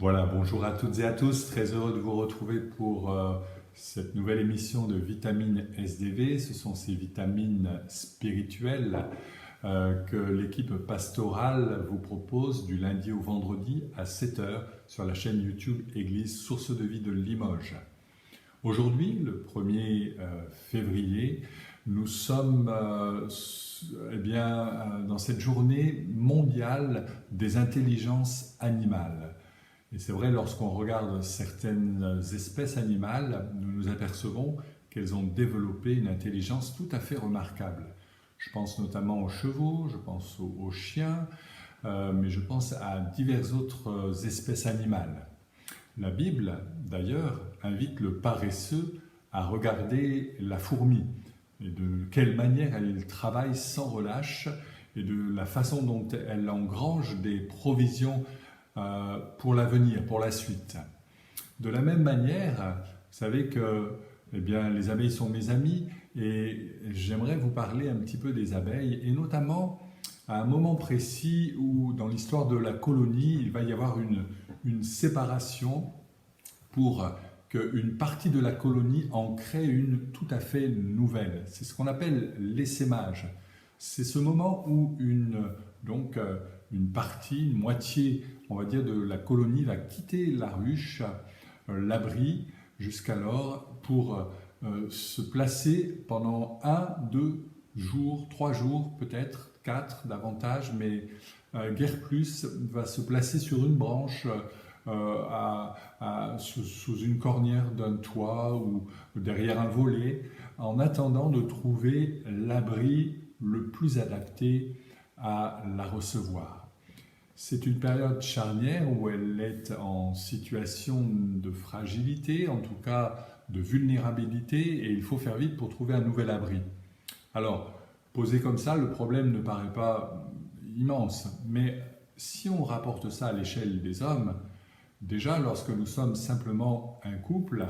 Voilà, bonjour à toutes et à tous, très heureux de vous retrouver pour cette nouvelle émission de Vitamines SDV. Ce sont ces vitamines spirituelles que l'équipe pastorale vous propose du lundi au vendredi à 7 heures sur la chaîne YouTube Église Source de Vie de Limoges. Aujourd'hui, le 1er février, nous sommes dans cette journée mondiale des intelligences animales. Et c'est vrai, lorsqu'on regarde certaines espèces animales, nous nous apercevons qu'elles ont développé une intelligence tout à fait remarquable. Je pense notamment aux chevaux, je pense aux chiens, mais je pense à diverses autres espèces animales. La Bible, d'ailleurs, invite le paresseux à regarder la fourmi et de quelle manière elle travaille sans relâche et de la façon dont elle engrange des provisions pour l'avenir, pour la suite. De la même manière, vous savez que les abeilles sont mes amis et j'aimerais vous parler un petit peu des abeilles et notamment à un moment précis où dans l'histoire de la colonie, il va y avoir une séparation pour qu'une partie de la colonie en crée une tout à fait nouvelle. C'est ce qu'on appelle l'essaimage. C'est ce moment où une partie, une moitié, on va dire, de la colonie va quitter la ruche, l'abri, jusqu'alors pour se placer pendant 1, 2 jours, 3 jours, peut-être 4 davantage, mais guère plus, va se placer sur une branche sous une cornière d'un toit ou derrière un volet, en attendant de trouver l'abri le plus adapté à la recevoir. C'est une période charnière où elle est en situation de fragilité, en tout cas de vulnérabilité, et il faut faire vite pour trouver un nouvel abri. Alors, posé comme ça, le problème ne paraît pas immense, mais si on rapporte ça à l'échelle des hommes, déjà lorsque nous sommes simplement un couple,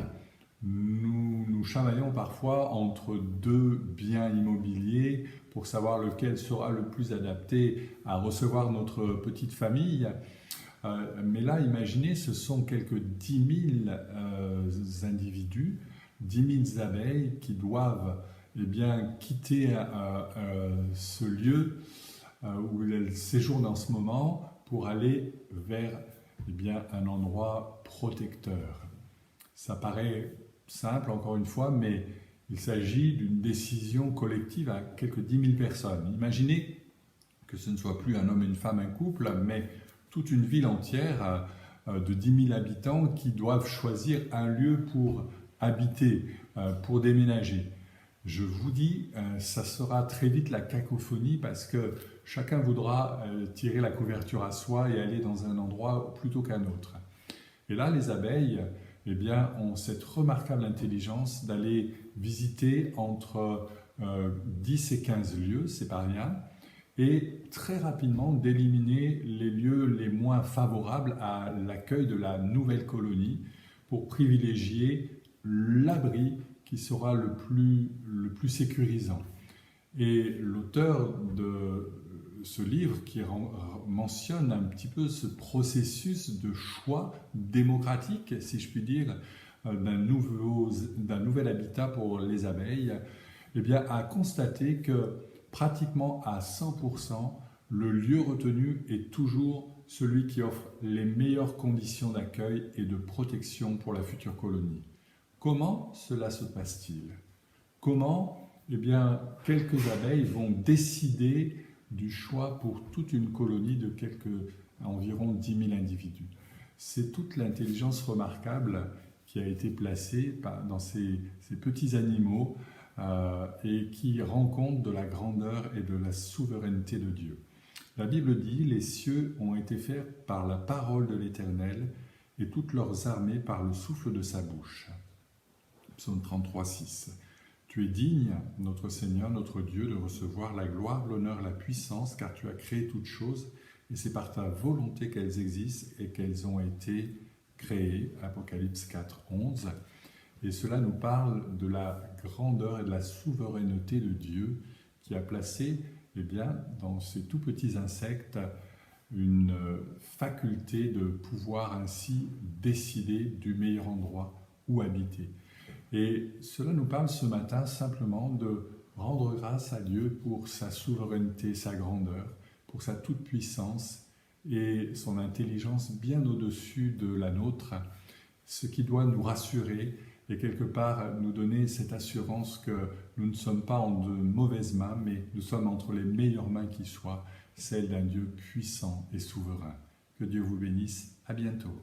nous nous chamaillons parfois entre deux biens immobiliers pour savoir lequel sera le plus adapté à recevoir notre petite famille. Mais là, imaginez, ce sont quelques 10 000 individus, 10 000 abeilles qui doivent quitter ce lieu où elles séjournent en ce moment pour aller vers un endroit protecteur. Ça paraît simple, encore une fois, mais il s'agit d'une décision collective à quelques 10 000 personnes. Imaginez que ce ne soit plus un homme, une femme, un couple, mais toute une ville entière de 10 000 habitants qui doivent choisir un lieu pour habiter, pour déménager. Je vous dis, ça sera très vite la cacophonie parce que chacun voudra tirer la couverture à soi et aller dans un endroit plutôt qu'un autre. Et là, les abeilles ont cette remarquable intelligence d'aller visiter entre 10 et 15 lieux, c'est pas rien, et très rapidement d'éliminer les lieux les moins favorables à l'accueil de la nouvelle colonie pour privilégier l'abri qui sera le plus sécurisant. Et l'auteur de ce livre qui mentionne un petit peu ce processus de choix démocratique, si je puis dire, d'un nouvel habitat pour les abeilles, a constaté que pratiquement à 100%, le lieu retenu est toujours celui qui offre les meilleures conditions d'accueil et de protection pour la future colonie. Comment cela se passe-t-il? Comment quelques abeilles vont décider du choix pour toute une colonie de environ 10 000 individus. C'est toute l'intelligence remarquable qui a été placée dans ces petits animaux et qui rend compte de la grandeur et de la souveraineté de Dieu. La Bible dit « Les cieux ont été faits par la parole de l'Éternel et toutes leurs armées par le souffle de sa bouche. » Psaume 33, 6. Tu es digne, notre Seigneur, notre Dieu, de recevoir la gloire, l'honneur, la puissance, car tu as créé toutes choses, et c'est par ta volonté qu'elles existent et qu'elles ont été créées. Apocalypse 4, 11. Et cela nous parle de la grandeur et de la souveraineté de Dieu qui a placé dans ces tout petits insectes une faculté de pouvoir ainsi décider du meilleur endroit où habiter. Et cela nous parle ce matin simplement de rendre grâce à Dieu pour sa souveraineté, sa grandeur, pour sa toute-puissance et son intelligence bien au-dessus de la nôtre, ce qui doit nous rassurer et quelque part nous donner cette assurance que nous ne sommes pas en de mauvaises mains, mais nous sommes entre les meilleures mains qui soient, celles d'un Dieu puissant et souverain. Que Dieu vous bénisse. À bientôt.